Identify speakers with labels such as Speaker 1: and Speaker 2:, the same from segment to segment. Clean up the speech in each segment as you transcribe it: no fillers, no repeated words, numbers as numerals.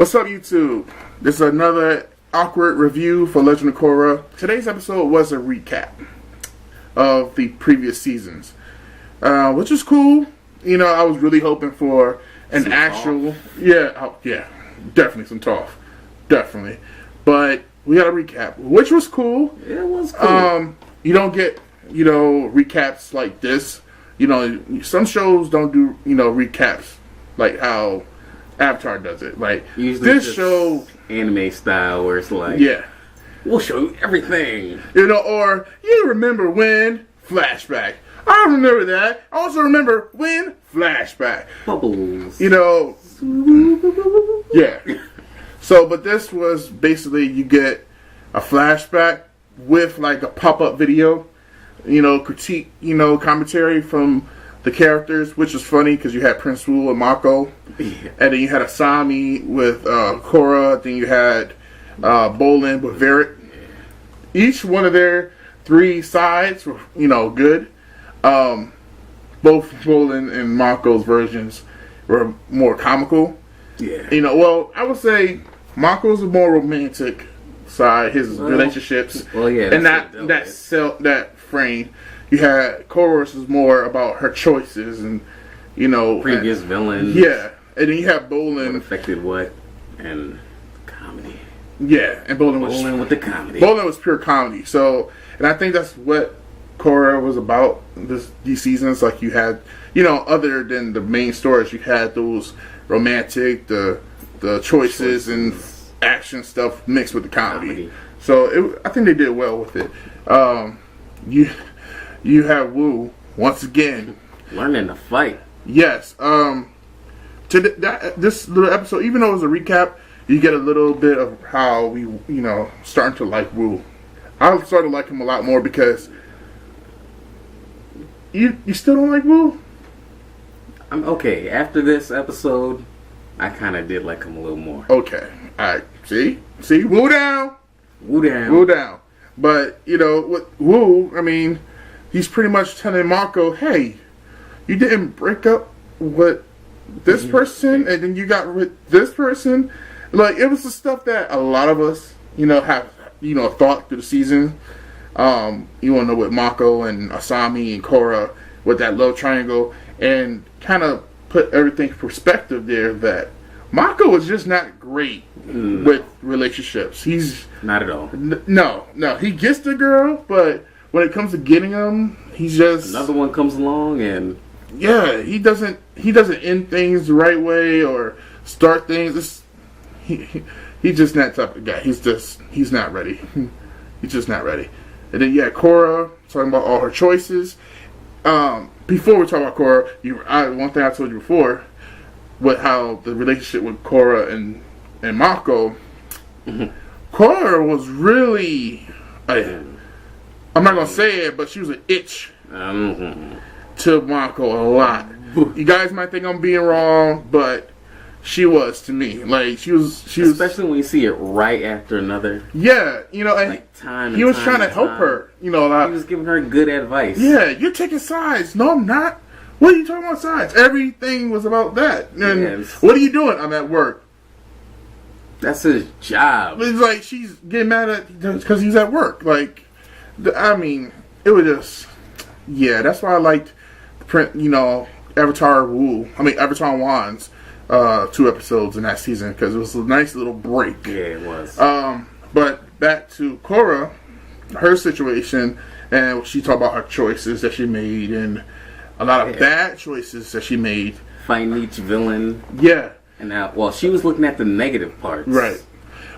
Speaker 1: What's up, YouTube? This is another awkward review for Legend of Korra. Today's episode was a recap of the previous seasons, which is cool. You know, I was really hoping for an actual, definitely some tough, definitely. But we got a recap, which was cool.
Speaker 2: It was cool.
Speaker 1: You don't get, recaps like this. You know, some shows don't do, recaps like how Avatar does it. Like,
Speaker 2: usually
Speaker 1: this show,
Speaker 2: anime style, where it's like, we'll show you everything.
Speaker 1: Or you remember when flashback. I remember that. I also remember when flashback.
Speaker 2: Bubbles.
Speaker 1: So, but this was basically you get a flashback with like a pop-up video, critique, commentary from the characters, which is funny because you had Prince Wu and Mako, and then you had Asami with Korra, then you had Bolin with Varric. Each one of their three sides were, good. Both Bolin and Mako's versions were more comical.
Speaker 2: Yeah.
Speaker 1: I would say Mako's a more romantic side, his relationships.
Speaker 2: Well, yeah.
Speaker 1: And that frame. You had Korra's is more about her choices and,
Speaker 2: previous villains.
Speaker 1: Yeah. And then you have Bolin.
Speaker 2: What affected what? And comedy.
Speaker 1: Yeah. And Bolin
Speaker 2: with the comedy.
Speaker 1: Bolin was pure comedy. So, and I think that's what Korra was about these seasons. Like you had, other than the main stories, you had those romantic, the choices and action stuff mixed with the comedy. So I think they did well with it. You have Wu once again
Speaker 2: learning to fight.
Speaker 1: Yes. This little episode, even though it was a recap, you get a little bit of how we, starting to like Wu. I started to like him a lot more because you still don't like Wu?
Speaker 2: I'm okay. After this episode, I kind of did like him a little more.
Speaker 1: Okay. All right. See, Wu down.
Speaker 2: Wu down.
Speaker 1: But with Wu, I mean, he's pretty much telling Mako, "Hey, you didn't break up with this person, and then you got with this person." Like, it was the stuff that a lot of us, have, thought through the season. You want to know with Mako and Asami and Korra with that love triangle, and kind of put everything in perspective there that Mako is just not great with relationships. He's
Speaker 2: not at all.
Speaker 1: No. He gets the girl, but when it comes to getting them, he's just
Speaker 2: another one comes along and
Speaker 1: he doesn't end things the right way or start things. He's just that type of guy. He's not ready. He's just not ready. And then Korra talking about all her choices. Before we talk about Korra, one thing I told you before, with how the relationship with Korra and Mako, Korra was really, I'm not gonna say it, but she was an itch to Mako a lot. You guys might think I'm being wrong, but she was to me. Like she was,
Speaker 2: especially when you see it right after another.
Speaker 1: Yeah, and he was trying to help her. He
Speaker 2: was giving her good advice.
Speaker 1: Yeah, you're taking sides. No, I'm not. What are you talking about sides? Everything was about that. And what are you doing? I'm at work.
Speaker 2: That's his job.
Speaker 1: It's like she's getting mad at because he's at work. Like, I mean, it was just, that's why I liked Avatar Wan's 2 episodes in that season, because it was a nice little break.
Speaker 2: Yeah, it was.
Speaker 1: But back to Korra, her situation, and she talked about her choices that she made and a lot of bad choices that she made.
Speaker 2: Fighting each villain.
Speaker 1: Yeah.
Speaker 2: And she was looking at the negative parts.
Speaker 1: Right.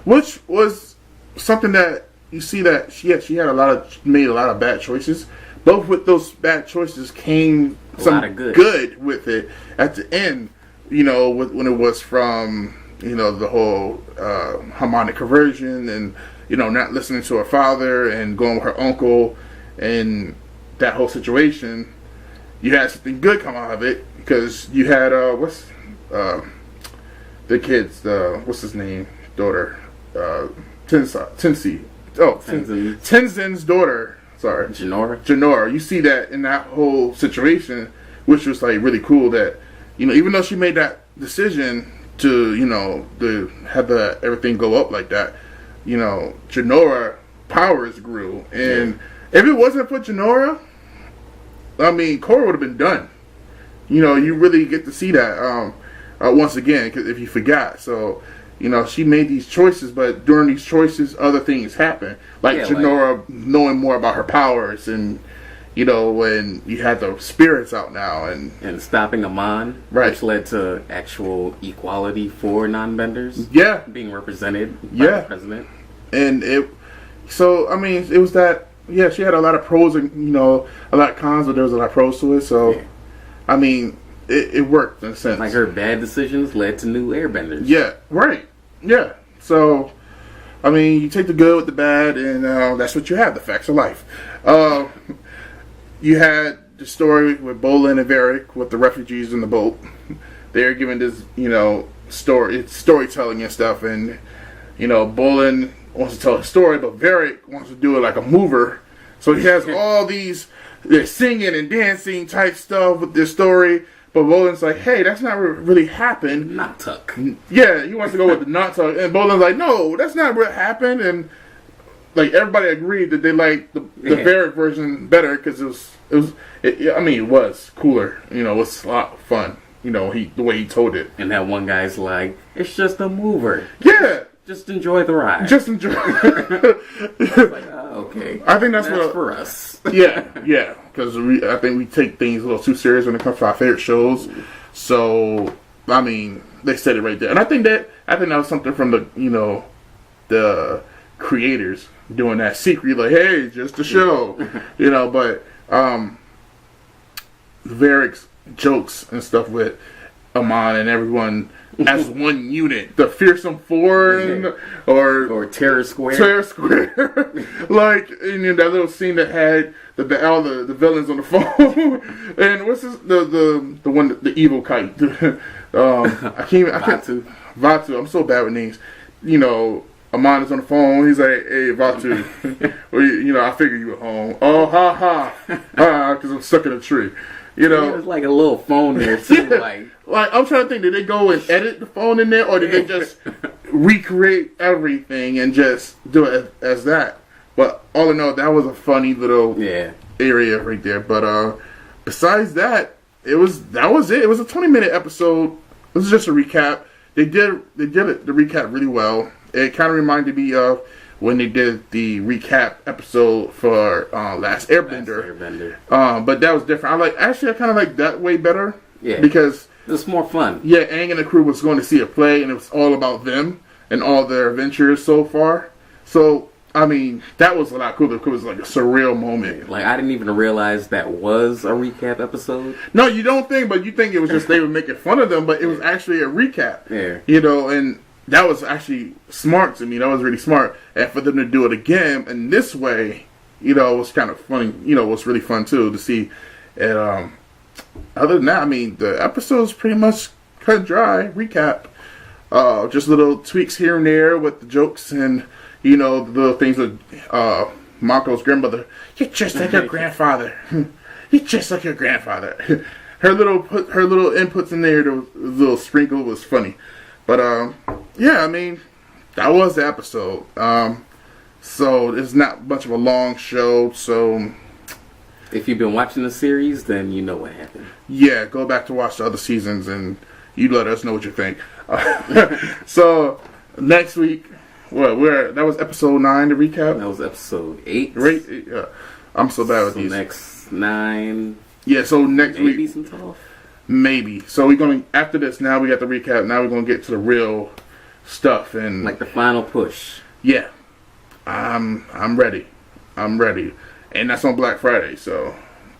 Speaker 1: Which was something that you see that she made a lot of bad choices. But with those bad choices came some good with it at the end. When it was from, the whole harmonic conversion and, not listening to her father and going with her uncle and that whole situation, you had something good come out of it because you had, the kid's, what's his name? Daughter, Tenzin's daughter, sorry. Jinora. You see that in that whole situation, which was like really cool that, even though she made that decision to have everything go up like that. Jinora powers grew, and if it wasn't for Jinora, I mean, Korra would have been done. You really get to see that once again, cause if you forgot. So, she made these choices, but during these choices, other things happen. Like Jinora knowing more about her powers, and when you had the spirits out now, and
Speaker 2: stopping Amon,
Speaker 1: right,
Speaker 2: which led to actual equality for non-benders.
Speaker 1: Yeah,
Speaker 2: being represented by the president.
Speaker 1: And it was that. Yeah, she had a lot of pros and a lot of cons, but there was a lot of pros to it. So, I mean, it worked in a sense.
Speaker 2: Like her bad decisions led to new airbenders.
Speaker 1: Yeah, right. Yeah. So, I mean, you take the good with the bad, and that's what you have. The facts of life. You had the story with Bolin and Varric with the refugees in the boat. They're giving this, storytelling and stuff, and Bolin wants to tell a story, but Varric wants to do it like a mover. So he has all these singing and dancing type stuff with this story. But Bolin's like, hey, that's not really happened.
Speaker 2: Not tuck.
Speaker 1: Yeah, he wants to go with the not tuck. And Bolin's like, no, that's not what happened. And like everybody agreed that they liked the Varric version better because it was cooler. It was a lot of fun. The way he told it.
Speaker 2: And that one guy's like, it's just a mover.
Speaker 1: Yeah.
Speaker 2: Just enjoy the ride.
Speaker 1: Just enjoy.
Speaker 2: Okay.
Speaker 1: I think that's
Speaker 2: for us.
Speaker 1: Yeah. Because I think we take things a little too serious when it comes to our favorite shows. So, I mean, they said it right there, and I think that was something from the creators doing that secret, like, hey, just a show, But Varric's jokes and stuff with Amon and everyone as one unit, the Fearsome Four, or
Speaker 2: Terror Square.
Speaker 1: Like in that little scene that had all the villains on the phone, and what's this, the one, the evil kite? I can't. Vatu. I'm so bad with names. Amon is on the phone. He's like, "Hey, Vatu, well, I figure you at home. Oh, ha, because I'm stuck in a tree."
Speaker 2: There's like a little phone there too.
Speaker 1: Like I'm trying to think, did they go and edit the phone in there, or did they just recreate everything and just do it as that? But all in all, that was a funny little area right there. But besides that, that was it. It was a 20-minute episode. This is just a recap. They did the recap really well. It kind of reminded me of when they did the recap episode for Last Airbender. But that was different. I kind of like that way better.
Speaker 2: Yeah.
Speaker 1: Because
Speaker 2: it's more fun.
Speaker 1: Yeah, Aang and the crew was going to see a play, and it was all about them and all their adventures so far. So, I mean, that was a lot cooler because it was like a surreal moment.
Speaker 2: Like, I didn't even realize that was a recap episode.
Speaker 1: No, you don't think, but you think it was just they were making fun of them, but it was actually a recap.
Speaker 2: Yeah.
Speaker 1: And that was actually smart to me. That was really smart. And for them to do it again in this way, it was kind of funny. It was really fun, too, to see. And other than that, I mean, the episode's pretty much cut dry. Recap. Just little tweaks here and there with the jokes and, the little things with Mako's grandmother. You're just like your grandfather. You're just like your grandfather. Her little inputs in there, the little sprinkle was funny. But, yeah, I mean, that was the episode. So, it's not much of a long show, so...
Speaker 2: If you've been watching the series, then you know what happened.
Speaker 1: Yeah, go back to watch the other seasons, and you let us know what you think. So, next week, that was episode 9 to recap?
Speaker 2: That was episode 8.
Speaker 1: Right? Yeah. I'm so bad with these.
Speaker 2: Next 9...
Speaker 1: Yeah, so next week...
Speaker 2: Maybe some talk?
Speaker 1: Maybe. So we're going to, after this, now we got the recap, now we're going to get to the real stuff. And
Speaker 2: like the final push.
Speaker 1: Yeah. I'm ready. And that's on Black Friday, so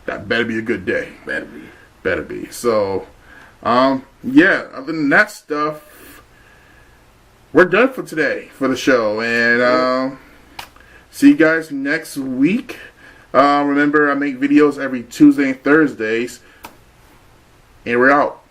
Speaker 1: that better be a good day. Better be. So, yeah, other than that stuff, we're done for today for the show. And see you guys next week. Remember, I make videos every Tuesday and Thursdays. And we're out.